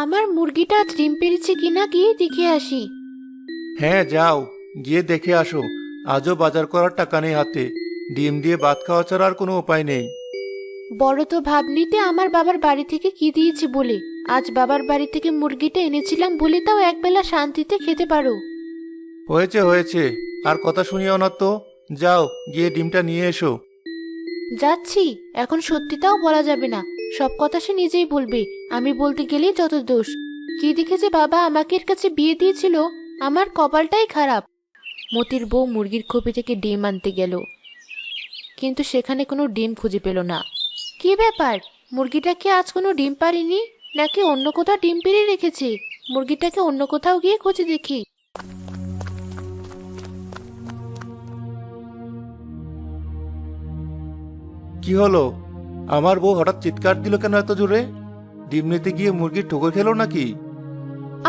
আমার মুরগিটা আজ ডিম পেড়েছে কিনা গিয়ে দেখে আসি। হ্যাঁ যাও, গিয়ে দেখে আসো। আজও বাজার করার টাকা নেই হাতে। ডিম দিয়ে ভাত খাওয়া ছাড়া আর কোনো উপায় নেই। বড় তো ভাবনিতে আমার বাবার বাড়ি থেকে কি দিয়েছে বলে। আজ বাবার বাড়ি থেকে মুরগিটা এনেছিলাম বলে তাও একবেলা শান্তিতে খেতে পারো। হয়েছে হয়েছে, আর কথা শুনিও না তো। যাও, গিয়ে ডিমটা নিয়ে এসো। যাচ্ছি। এখন সত্যিটাও বলা যাবে না, সব কথা সে নিজেই বলবে। আমি বলতে গেলেই যত দোষ। কি দেখেছে বাবা আমাকে এর কাছে বিয়ে দিয়েছিল। আমার কপালটাই খারাপ। মতির বউ মুরগির খোপে থেকে ডিম আনতে গেল, কিন্তু সেখানে কোনো ডিম খুঁজে পেল না। কি ব্যাপার, মুরগিটা কি আজ কোনো ডিম পারেনি, নাকি অন্য কোথাও ডিম পেড়ে রেখেছে? মুরগিটাকে অন্য কোথাও গিয়ে খুঁজে দেখি। কি হলো? আমার বউ হঠাৎ চিৎকার দিল কেন এত জোরে? ডিম নিতে গিয়ে মুরগির ঠোকর খেলো নাকি?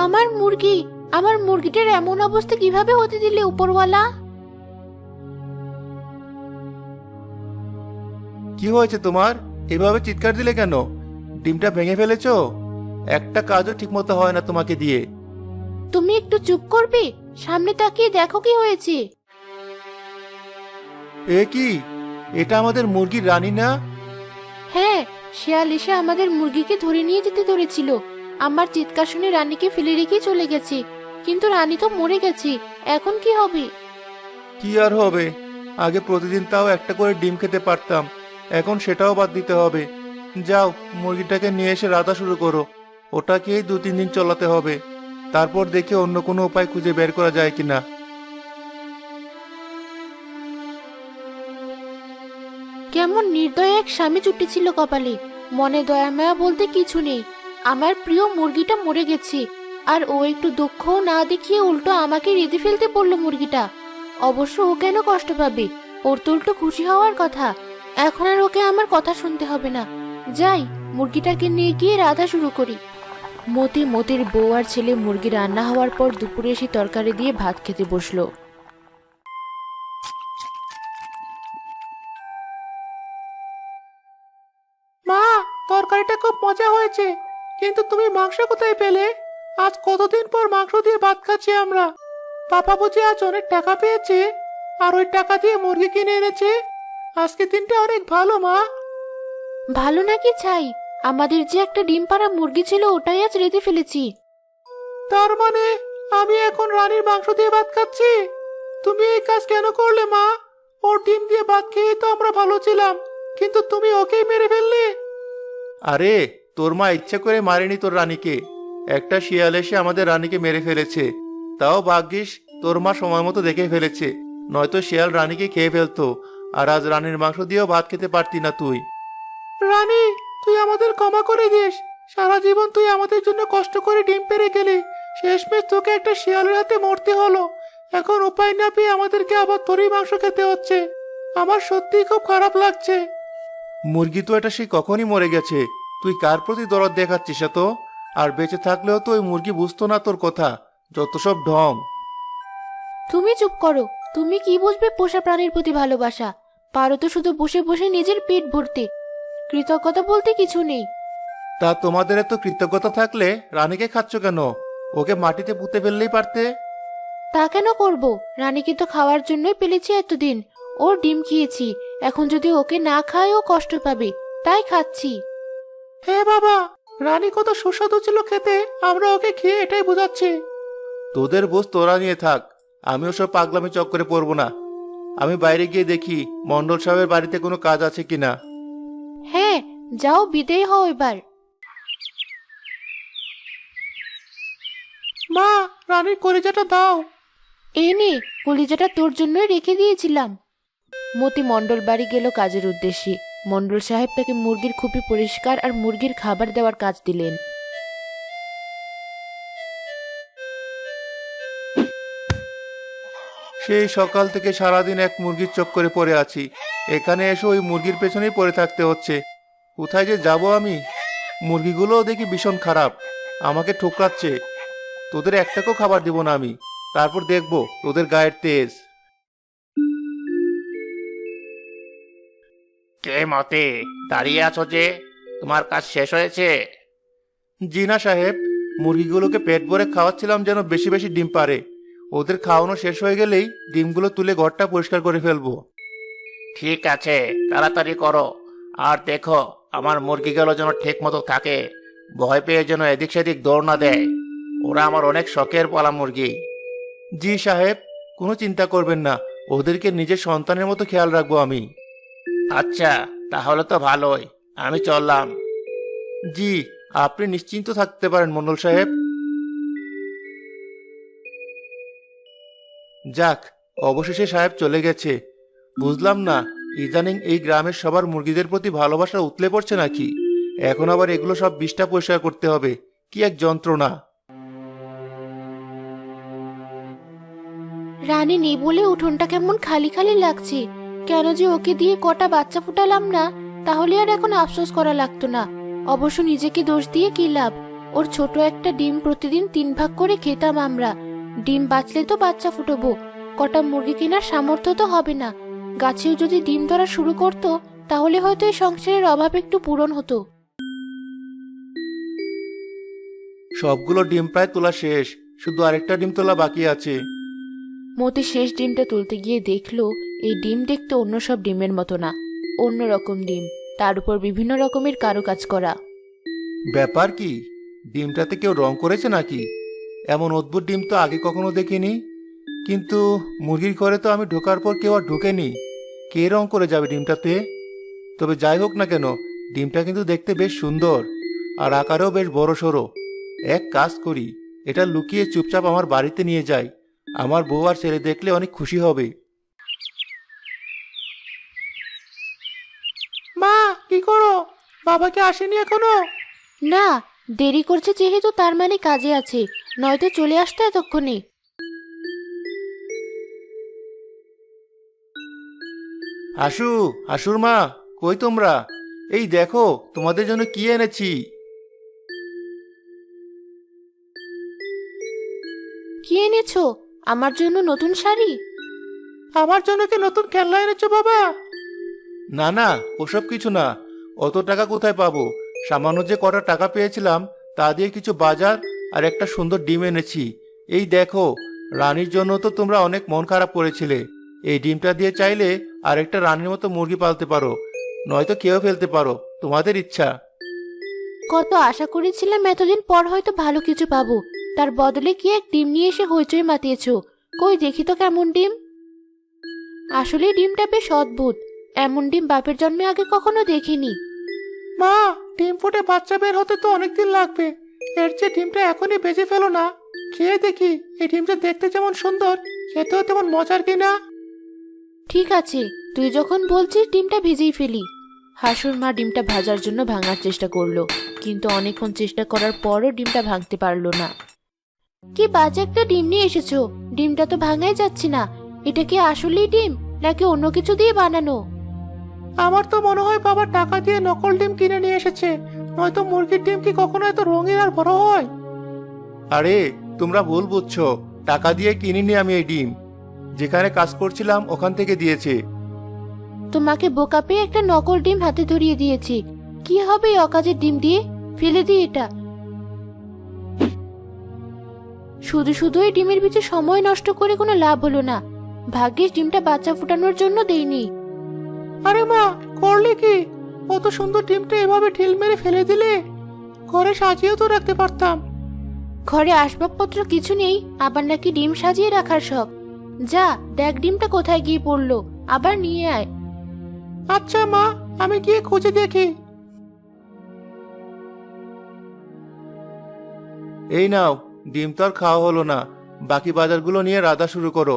আমার মুরগি, আমার মুরগিটার এমন অবস্থা কিভাবে হতে দিলে উপরওয়ালা? কি হয়েছে তোমার? এভাবে চিৎকার দিলে কেন? ডিমটা ভেঙে ফেলেছো? একটা কাজও ঠিকমতো হয় না তোমাকে দিয়ে। তুমি একটু চুপ করবে? সামনে তাকিয়ে দেখো কি হয়েছে। এ কি? এটা আমাদের মুরগির রানী না? হ্যাঁ, শিয়াল এসে আমাদের মুরগিকে ধরে নিয়ে যেতে ধরেছিল। আমার চিৎকার শুনে রানীকে ফেলে রেখে চলে গেছে। কিন্তু রানী তো মরে গেছে, এখন কি হবে? কি আর হবে? আগে প্রতিদিন তাও একটা করে ডিম খেতে পারতাম, এখন সেটাও বাদ দিতে হবে। যাও, মুরগিটাকে নিয়ে এসে রাধা শুরু করো। ওটাকেই 2-3 দিন চলাতে হবে। তারপর দেখে অন্য কোনো উপায় খুঁজে বের করা যায় কিনা। কেমন নির্দয় এক স্বামী জুটেছিল কপালে। মনে দয়া মায়া বলতে কিছু নেই। আমার প্রিয় মুরগিটা মরে গেছে, আর ও একটু দুঃখও না দেখিয়ে উল্টো আমাকে রেঁধে ফেলতে বললো মুরগিটা। অবশ্য ও কেন কষ্ট পাবে, ওর তো উল্টো খুশি হওয়ার কথা। এখন আর ওকে আমার কথা শুনতে হবে না। যাই, মুরগিটাকে নিয়ে গিয়ে রাধা শুরু করি। মতির বউ আর ছেলে মুরগি রান্না হওয়ার পর দুপুরে এসে তরকারি দিয়ে ভাত খেতে বসলো। মা, তরকারিটা খুব মজা হয়েছে, কিন্তু তুমি মাংস কোথায় পেলে? আজ কতদিন পর মাংস দিয়ে ভাত খাচ্ছি আমরা। পাপা বুঝি আজ অনেক টাকা পেয়েছে, আর ওই টাকা দিয়ে মুরগি কিনে এনেছে। আজকে দিনটা অনেক ভালো মা। ভালো নাকি ছাই, আমাদের যে একটা ডিম পাড়া মুরগি ছিল ওটাই আজ রেঁধে ফেলেছি। তার মানে আমি এখন রানীর মাংস দিয়ে ভাত খাচ্ছি? তুমি এই কাজ কেন করলে মা? ওর ডিম দিয়ে ভাত খেয়ে তো আমরা ভালো ছিলাম, কিন্তু তুমি ওকেই মেরে ফেললে। আরে, তোর মা ইচ্ছা করে মারেনি তোর রানীকে। একটা শিয়াল এসে আমাদের রানীকে মেরে ফেলেছে। তাও ভাগ্যিস তোর মা সময় মতো দেখে ফেলেছে, নয়তো শিয়াল রানীকে খেয়ে ফেলতো। আর আজ রানীর মাংস দিয়েও ভাত খেতে পারতি না তুই। রানী, তুই আমাদের ক্ষমা করে দিস। সারা জীবন তুই আমাদের জন্য কষ্ট করে ডিম পেড়ে গেলি, শেষমেশ তোকে একটা শিয়ালের হাতে মরতে হলো। এখন উপায় না পেয়ে আমাদেরকে আবার তোরই মাংস খেতে হচ্ছে। আমার সত্যিই খুব খারাপ লাগছে। মুরগি তো এটা সেই কখনই মরে গেছে। তুই কার প্রতি দরদ দেখাচ্ছিস এত? আর বেঁচে থাকলেও তো ওই মুরগি বুঝতো না তোর কথা। যত সব ঢং। তুমি চুপ করো। তুমি কি বুঝবে পোষা প্রাণীর প্রতি ভালোবাসা? পারো তো শুধু বসে বসে নিজের পেট ভরতে। কৃতজ্ঞতা বলতে কিছু নেই। তা তোমাদের এত কৃতজ্ঞতা থাকলে রানীকে খাচ্ছ কেন? ওকে মাটিতে পুঁতে ফেললেই পারতে। তা কেন করব? রানীকে তো খাওয়ার জন্যই পেলেছি এতদিন। ওর ডিম খেয়েছি, এখন যদি ওকে না খায় ও কষ্ট পাবে, তাই খাচ্ছি। হ্যাঁ বাবা, রানী কত সুস্বাদু ছিল খেতে, আমরা ওকে খেয়ে এটাই বোঝাচ্ছি। তোদের বোঝ তোরা নিয়ে থাক, আমি ওসব পাগলামি চক্করে পড়বো না। আমি বাইরে গিয়ে দেখি মন্ডল সাহেবের বাড়িতে কোনো কাজ আছে কিনা। হ্যাঁ, যাও, বিদেয় হও এবার। মা, রানীর কলিজাটা দাও। এই নে, কলিজাটা তোর জন্যই রেখে দিয়েছিলাম। মতি মণ্ডল বাড়ি গেল কাজের উদ্দেশ্যে। মণ্ডল সাহেব তাকে মুরগির খুপি পরিষ্কার আর মুরগির খাবার দেওয়ার কাজ দিলেন। সেই সকাল থেকে সারাদিন এক মুরগির চক্করে পড়ে আছি। এখানে এসে ওই মুরগির পেছনেই পড়ে থাকতে হচ্ছে। কোথায় যে যাব আমি? মুরগিগুলোও দেখি ভীষণ খারাপ, আমাকে ঠোকরাচ্ছে। তোদের একটাকেও খাবার দিব না আমি। তারপর দেখবো তোদের গায়ের তেজ। কে মতে, দাঁড়িয়ে আছো যে? তোমার কাজ শেষ হয়েছে? জি না সাহেব, মুরগিগুলোকে পেট ভরে খাওয়াচ্ছিলাম যেন বেশি বেশি ডিম পারে। ওদের খাওয়ানো শেষ হয়ে গেলেই ডিমগুলো তুলে ঘরটা পরিষ্কার করে ফেলবো। ঠিক আছে, তাড়াতাড়ি করো। আর দেখো আমার মুরগিগুলো যেন ঠিক মতো থাকে, ভয় পেয়ে যেন এদিক সেদিক দৌড় না দেয়। ওরা আমার অনেক শখের পালা মুরগি। জি সাহেব, কোনো চিন্তা করবেন না, ওদেরকে নিজের সন্তানের মতো খেয়াল রাখবো আমি। আচ্ছা, তাহলে তো ভালোই, আমি চললাম। জি, আপনি নিশ্চিন্ত থাকতে পারেন মন্ডল সাহেব। যাক, অবশেষে সাহেব চলে গেছে। বুঝলাম না, ইদানিং এই গ্রামের সবার মুরগিদের প্রতি ভালোবাসা উতলে পড়ছে নাকি। এখন আবার এগুলো সব বিষটা পরিষ্কার করতে হবে, কি এক যন্ত্রণা। রানী নেই বলে উঠোনটা কেমন খালি খালি লাগছে। কেন যে ওকে দিয়ে কটা বাচ্চা ফুটালাম না, তাহলে আর এখন আফসোস করা লাগতো না। অবশ্য নিজেকে দোষ দিয়ে কি লাভ, ওর ছোট একটা ডিম প্রতিদিন 3 ভাগ করে খেতাম আমরা। ডিম বাঁচলে তো বাচ্চা ফুটবো, কটা মুরগি কেনার সামর্থ্য তো হবে না। গাছেও যদি ডিম ধরা শুরু করতো, তাহলে হয়তো এই সংসারের অভাব একটু পূরণ হতো। সবগুলো ডিম প্রায় তোলা শেষ, শুধু আরেকটা ডিম তোলা বাকি আছে। মতি শেষ ডিমটা তুলতে গিয়ে দেখলো এই ডিম দেখতে অন্য সব ডিমের মতো না, অন্য রকম ডিম, তার উপর বিভিন্ন রকমের কারুকাজ করা। ব্যাপার কি, ডিমটাতে কেউ রং করেছে নাকি? এমন অদ্ভুত ডিম তো আগে কখনো দেখিনি। কিন্তু মুরগির ঘরে তো আমি ঢোকার পর কেউ আর ঢোকেনি, কে রং করে যাবে ডিমটাতে? তবে যাই হোক না কেন, ডিমটা কিন্তু দেখতে বেশ সুন্দর, আর আকারেও বেশ বড় সড়ো। এক কাজ করি, এটা লুকিয়ে চুপচাপ আমার বাড়িতে নিয়ে যাই, আমার বউ আর ছেলে দেখলে অনেক খুশি হবে। মা, কি করো? বাবাকে আসেনি এখনো? না, দেরি করছে যেহেতু তার মানে কাজে আছে, নয়তো চলে আসতো এতক্ষণে। হাসু, হাসুর মা, কই তোমরা? এই দেখো তোমাদের জন্য কি এনেছি। কি এনেছো? আমার জন্য নতুন শাড়ি? আমার জন্য কি নতুন খেলনা এনেছো বাবা? না না, ওসব কিছু না। অত টাকা কোথায় পাবো? সামান্য যে কটা টাকা পেয়েছিলাম তা দিয়ে কিছু বাজার আর একটা সুন্দর ডিম এনেছি। এই দেখো, রানীর জন্য তো তোমরা অনেক মন খারাপ করেছিলে। এই ডিমটা দিয়ে চাইলে আর একটা রানীর মতো মুরগি পালতে পারো, নয়তো খেয়েও ফেলতে পারো, তোমাদের ইচ্ছা। কত আশা করেছিলাম এতদিন পর হয়তো ভালো কিছু পাবো, তার বদলে কি এক ডিম নিয়ে এসে হইচই মাতিয়েছো। কই দেখি তো কেমন ডিম। আসলে ডিমটা বেশ অদ্ভুত, এমন ডিম বাপের জন্মে আগে কখনো দেখিনি। মা, ডিম ফুটে বাচ্চা বের হতে তো অনেকদিন লাগবে। এর চেয়ে ডিমটা এখনই বেজে ফেলো না, খেয়ে দেখি এই ডিমটা দেখতে যেমন সুন্দর খেতেও তেমন মজার কিনা। ঠিক আছে, তুই যখন বলছিস ডিমটা ভেজেই ফেলি। হাসুর মা ডিমটা ভাজার জন্য ভাঙার চেষ্টা করলো, কিন্তু অনেকক্ষণ চেষ্টা করার পরও ডিমটা ভাঙতে পারলো না। কি বাজে একটা ডিম নিয়ে এসেছো, ডিমটা তো ভাঙাই যাচ্ছে না। এটা কি আসলেই ডিম নাকি অন্য কিছু দিয়ে বানানো? আমার তো মনে হয় বাবা টাকা দিয়ে নকল ডিম কিনে নিয়ে এসেছে, নয়তো মুরগির ডিম কি কখনো এত রঙিন আর বড় হয়? আরে তোমরা ভুল বুঝছো, টাকা দিয়ে কিনিনি আমি এই ডিম, যেখানে কাজ করছিলাম ওখান থেকে দিয়েছে। তোমাকে বোকা পেয়ে একটা নকল ডিম হাতে ধরিয়ে দিয়েছি। কি হবে এই অকাজের ডিম দিয়ে? ফেলে দিই এটা। শুধু শুধু এই ডিমের পিছে সময় নষ্ট করে কোনো লাভ হলো না। ভাগ্যিস ডিমটা বাচ্চা ফুটানোর জন্য দেইনি। আরে মা, করলে কি? কত সুন্দর ডিমটা এভাবে ঢিল মেরে ফেলে দিলে। ঘরে সাজিয়েও তো রাখতে পারতাম। ঘরে আসবাবপত্র কিছু নেই, আবার নাকি ডিম সাজিয়ে রাখার শখ। যা দেখ ডিমটা কোথায় গিয়ে পড়লো, আবার নিয়ে আয়। আচ্ছা মা, আমি গিয়ে খুঁজে দেখি। এই নাও, ডিম তো আর খাওয়া হলো না, বাকি বাজারগুলো নিয়ে রাধা শুরু করো।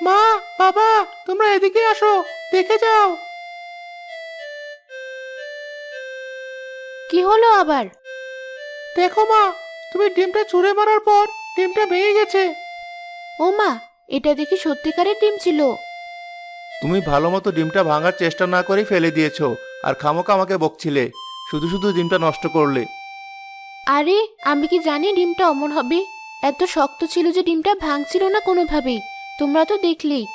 মা, বাবা, তোমরা এদিকে আসো, দেখে যাও। কি হলো আবার? দেখো মা, তুমি ডিমটা ছুঁড়ে মারার পর ডিমটা ভেঙে গেছে। ও মা, এটা দেখি সত্যিকারের ডিম ছিল। তুমি ভালো মতো ডিমটা ভাঙার চেষ্টা না করে ফেলে দিয়েছো, আর খামোকা আমাকে বকছিলে, শুধু শুধু ডিমটা নষ্ট করলে। আরে আমি কি জানি ডিমটা অমন হবে? এত শক্ত ছিল যে ডিমটা ভাঙছিল না কোনোভাবেই। তোমরা তো দেখলেই।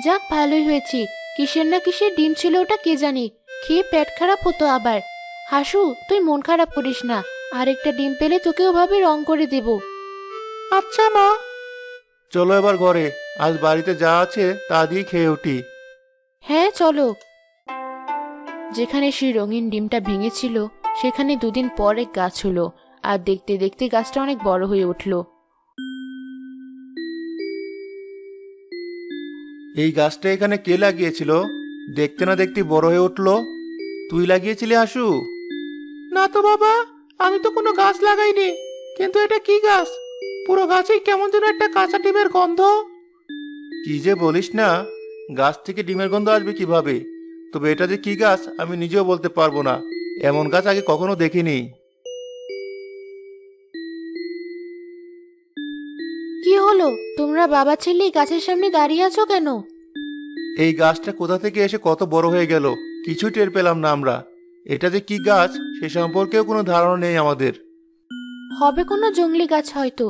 যাক ভালোই হয়েছে, কিসের না কিসের ডিম ছিল ওটা কে জানে, খেয়ে পেট খারাপ হতো আবার। হাসু, তুই মন খারাপ করিস না, আরেকটা ডিম পেলে তোকে ওভাবে রং করে দেব। আচ্ছা মা। চলো এবার ঘরে, আজ বাড়িতে যা আছে তা দিয়ে খেয়ে উঠি। হ্যাঁ চলো। যেখানে সেই রঙিন ডিমটা ভেঙেছিল সেখানে দুদিন পর এক গাছ হলো, আর দেখতে দেখতে গাছটা অনেক বড় হয়ে উঠল। এই গাছটা এখানে কে লাগিয়েছিল? দেখতে না দেখতে বড় হয়ে উঠলো। তুই লাগিয়েছিলি হাসু? না তো বাবা, আমি তো কোনো গাছ লাগাইনি। কিন্তু এটা কি গাছ? পুরো গাছেই কেমন যেন একটা কাঁচা ডিমের গন্ধ। কি যে বলিস না, গাছ থেকে ডিমের গন্ধ আসবে কিভাবে? তবে এটা যে কি গাছ আমি নিজেও বলতে পারবো না, এমন গাছ আগে কখনো দেখিনি। কি হলো, তোমরা বাবা ছেলে গাছের সামনে দাঁড়িয়ে আছো কেন? এই গাছটা কোথা থেকে এসে কত বড় হয়ে গেল কিছুই টের পেলাম না আমরা। এটা যে কি গাছ সে সম্পর্কেও কোনো ধারণা নেই আমাদের। হবে কোনো জংলি গাছ হয়তো।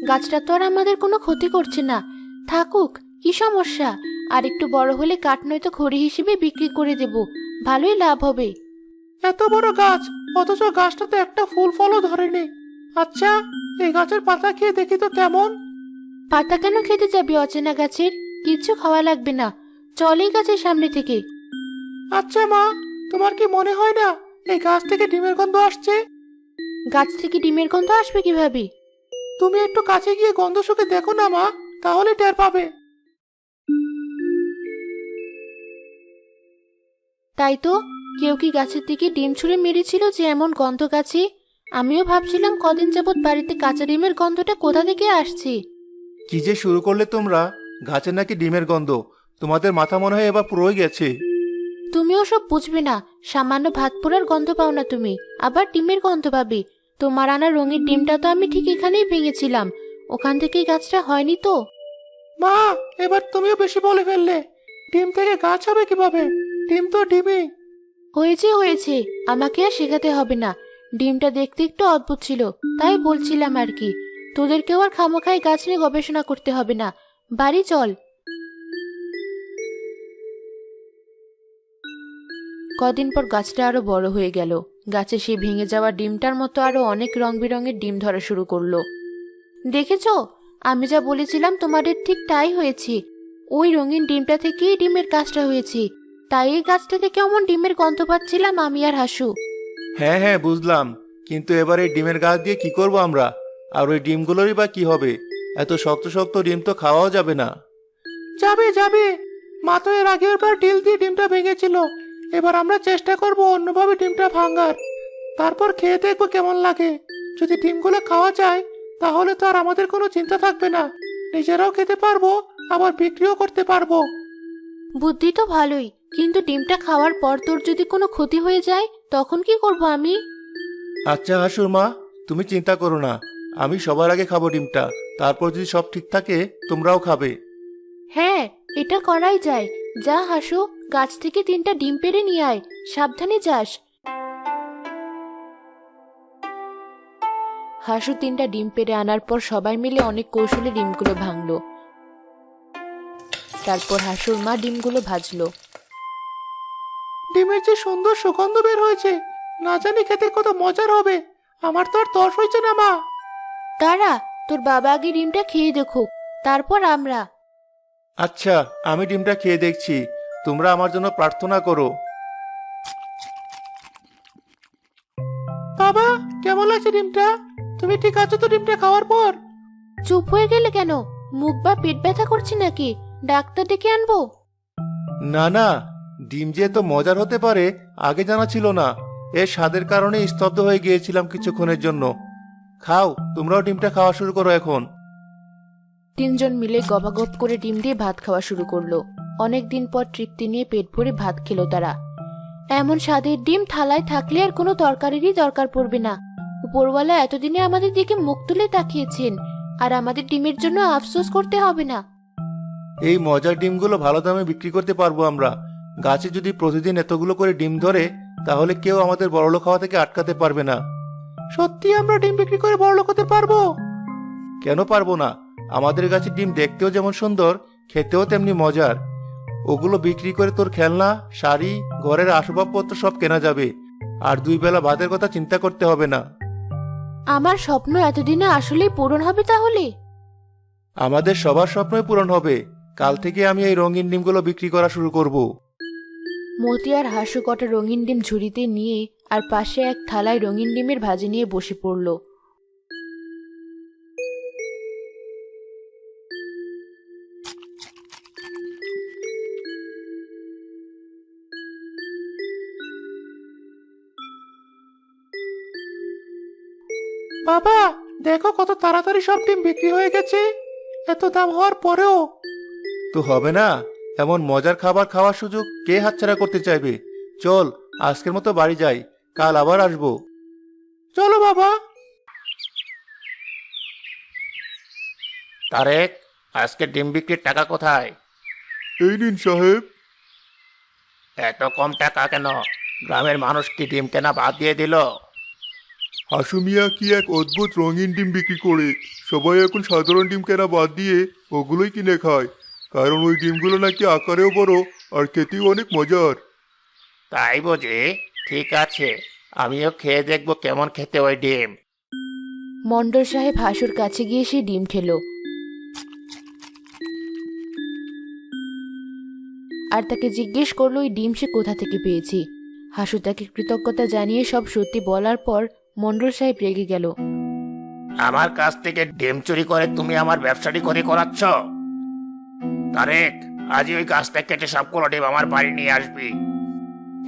গাছটা তো আর আমাদের কোনো ক্ষতি করছে না, থাকুক, কি সমস্যা? আর একটু বড় হলে কাঠ নয়তো খড়ি হিসেবে বিক্রি করে দেব, ভালোই লাভ হবে। এত বড় গাছ, অথচ গাছটাতে একটা ফুল ফলও ধরেনি। আচ্ছা, এই গাছের পাতা খেয়ে দেখি তো কেমন। পাতা কেন খেতে যাবি অচেনা গাছের? কিচ্ছু খাওয়া লাগবে না, চলেই গাছের সামনে থেকে। আচ্ছা মা, তোমার কি মনে হয় না এই গাছ থেকে ডিমের গন্ধ আসছে? গাছ থেকে ডিমের গন্ধ আসবে কিভাবে? তুমি একটু কাছে গিয়ে গন্ধ শুকে দেখো না মা, তাহলে টের পাবে। তাই তো, কেউ কি গাছের দিকে ডিম ছুঁড়ে মেরেছিল যে এমন গন্ধ গাছে? আমিও ভাবছিলাম কদিন যাবৎ বাড়িতে কাঁচা ডিমের গন্ধটা কোথা থেকে আসছে। কি যে শুরু করলে তোমরা! গাছের নাকি ডিমের গন্ধ? তোমাদের মাথা মনে হয় এবার পুরোই গেছে। তুমিও সব বুঝবে না, সামান্য ভাত পোড়ার গন্ধ পাও না তুমি, আবার ডিমের গন্ধ পাবে? তোমার আনা রঙের ডিমটা তো আমি ঠিক এখানেই ভেঙেছিলাম, ওখান থেকেই গাছটা হয়নি তো। মা, এবার তুমিও বেশি বলে ফেললে। ডিম থেকে গাছ হবে কিভাবে? ডিম তো ডিমই। হয়েছে হয়েছে, আমাকে আর শেখাতে হবে না। ডিমটা দেখতে একটু অদ্ভুত ছিল, তাই বলছিলাম আর কি। তোদেরকেও আর খামোখাই গাছ নিয়ে গবেষণা করতে হবে না, বাড়ি চল। কদিন পর গাছটা আরো বড় হয়ে গেল। গাছে সেই ভেঙে যাওয়া ডিমটার মতো আরো অনেক রং বেরঙের ডিম ধরা শুরু করলো। দেখেছো, আমি যা বলেছিলাম তোমাদের ঠিক তাই হয়েছে। ওই রঙিন ডিমটা থেকেই ডিমের গাছটা হয়েছে, তাই এই গাছটা থেকে এমন ডিমের গন্ধ পাচ্ছিলাম আমি আর হাসু। হ্যাঁ হ্যাঁ, বুঝলাম। কিন্তু এবার এই ডিমের গাছ দিয়ে কি করব আমরা? আর ওই ডিমগুলোরই বা কি হবে? এত শক্ত শক্ত ডিম তো খাওয়াও যাবে না। যাবে যাবে, মা তো এর আগের বার ডিল দিয়ে ডিমটা ভেঙেছিল। এবার আমরা চেষ্টা করব অন্যভাবে ডিমটা ভাঙার, তারপর খেয়ে দেখবো কেমন লাগে। যদি ডিমগুলো খাওয়া যায় তাহলে তো আর আমাদের কোনো চিন্তা থাকবে না, নিজেরাও খেতে পারবো, আবার বিক্রিও করতে পারবো। বুদ্ধি তো ভালোই, কিন্তু ডিমটা খাওয়ার পর তোর যদি কোনো ক্ষতি হয়ে যায় তখন কি করব আমি? আচ্ছা হাসুর মা, তুমি চিন্তা করো না, আমি সবার আগে খাবো ডিমটা, তারপর যদি সব ঠিক থাকে তোমরাও খাবে। হ্যাঁ, এটা করাই যায়। যা হাসু, গাছ থেকে 3টা ডিম পেড়ে নিয়ে আয়, সাবধানে যাস। হাসু 3টা ডিম পেড়ে আনার পর সবাই মিলে অনেক কৌশলে ডিমগুলো ভাঙলো। তারপর হাসুর মা ডিমগুলো ভাজলো। ডিমের যে সুন্দর সুগন্ধ বের হয়েছে, না জানি খেতে কত মজার হবে। আমার তো আর তর্স হয়েছে না মা। তারা, তোর বাবা আগে ডিমটা খেয়ে দেখো, তারপর আমরা। আচ্ছা, আমি ডিমটা খেয়ে দেখছি, তোমরা আমার জন্য প্রার্থনা করো। বাবা, কেমন লাগছে ডিমটা? তুমি ঠিক আছো তো ডিমটা খাওয়ার পর? চুপ হয়ে গেলে কেন? মুখ বা পেট ব্যথা করছে নাকি? ডাক্তার ডেকে আনবো? না না, ডিম যে এত মজার হতে পারে আগে জানা ছিল না। এর স্বাদের কারণে স্তব্ধ হয়ে গিয়েছিলাম কিছুক্ষণের জন্য। খাও, তোমরাও ডিমটা খাওয়া শুরু করো এখন। 3জন মিলে গবাগপ করে ডিম দিয়ে ভাত খাওয়া শুরু করলো। অনেকদিন পর তৃপ্তি নিয়ে পেট ভরে ভাত খেলো তারা। এমন স্বাদের ডিম থালায় থাকলে আর কোনো তরকারিরই দরকার পড়বে না। উপরওয়ালা এতদিনে আমাদের দিকে মুখ তুলে তাকিয়েছেন, আর আমাদের ডিমের জন্য আফসোস করতে হবে না। এই মজার ডিমগুলো ভালো দামে বিক্রি করতে পারবো আমরা। গাছে যদি প্রতিদিন এতগুলো করে ডিম ধরে তাহলে কেউ আমাদের বড়লোক হওয়া থেকে আটকাতে পারবে না। সত্যি আমরা ডিম বিক্রি করে বড়লোক হতে পারবো? কেন পারবো না? আমাদের গাছের ডিম দেখতেও যেমন সুন্দর, খেতেও তেমনি মজার। ওগুলো বিক্রি করে তোর খেলনা, শাড়ি, ঘরের আসবাবপত্র সব কেনা যাবে। আর 2 বেলা ভাতের কথা চিন্তা করতে হবে না। আমার স্বপ্ন এতদিনে আসলেই পূরণ হবে তাহলে? আমাদের সবার স্বপ্নই পূরণ হবে। কাল থেকে আমি এই রঙিন ডিমগুলো বিক্রি করা শুরু করব। মতি আর হাসু কটা রঙিন ডিম ঝুড়িতে নিয়ে আর পাশে এক থালায় রঙিন ডিমের ভাজি নিয়ে বসে পড়ল। বাবা, দেখো কত তাড়াতাড়ি সব ডিম বিক্রি হয়ে গেছে। এত দাম হওয়ার পরেও তো হবে না। এমন মজার খাবার খাওয়ার সুযোগ কে হাতছাড়া করতে চাইবে? চল, আজকের মতো বাড়ি যাই, কাল আবার আসবো। চলো বাবা। তারেক, আজকে ডিম বিক্রির টাকা কোথায়? এই নিন সাহেব। এত কম টাকা কেন? গ্রামের মানুষ কি ডিম কেনা বাদ দিয়ে দিল? হাসু মিয়া কি এক অদ্ভুত রঙিন ডিম বিক্রি করে। সবাই এখন সাধারণ ডিম কেনা বাদ দিয়ে ওগুলোই কিনে খায়, কারণ ওই ডিমগুলো নাকি আকারেও বড় আর খেতেও অনেক মজার। তাই বুঝি? ঠিক আছে, আমিও খেয়ে দেখবো কেমন খেতে ওই ডিম। মণ্ডল সাহেব হাসুর কাছে গিয়ে সে ডিম খেলো আর তাকে জিজ্ঞেস করলো ওই ডিম সে কোথা থেকে পেয়েছে। হাসু তাকে কৃতজ্ঞতা জানিয়ে সব সত্যি বলার পর মণ্ডল সাহেব রেগে গেল। আমার কাছ থেকে ডিম চুরি করে তুমি আমার ব্যবসাটি করে করাচ্ছ? তারেক, আজই ওই গাছটা কেটে সবগুলো ডিম আমার বাড়ি নিয়ে আসবি।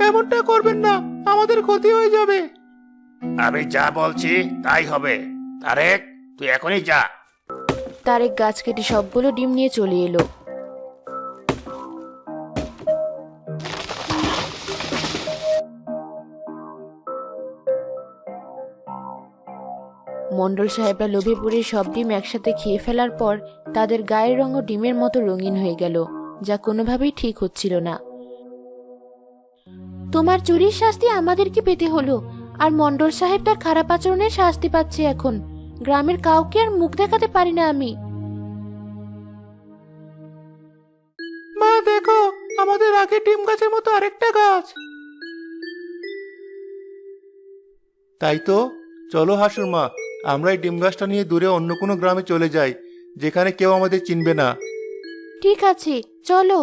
এমনটা করবেন না, আমাদের ক্ষতি হয়ে যাবে। আমি যা বলছি তাই হবে। তারেক, তুই এখনই যা। তারেক গাছ কেটে সবগুলো ডিম নিয়ে চলে এলো। মণ্ডল সাহেবরা লোভে পড়ে সব ডিম একসাথে খেয়ে ফেলার পর তাদের গায়ের রঙও ডিমের মতো রঙিন হয়ে গেল, যা কোনোভাবেই ঠিক হচ্ছিল না। তোমার চুরির শাস্তি আমাদেরকে পেতে হলো, আর মণ্ডল সাহেব তার খারাপ আচরণের শাস্তি পাচ্ছে। এখন গ্রামের কাউকে আর মুখ দেখাতে পারি না আমি। মা দেখো, আমাদের আগে ডিম গাছের মতো আরেকটা গাছ। তাই তো, চলো হাসুর মা, আমরা এই ডিম গাছটা নিয়ে দূরে অন্য কোনো গ্রামে চলে যাই, যেখানে কেউ আমাদের চিনবে না। ঠিক আছে, চলো।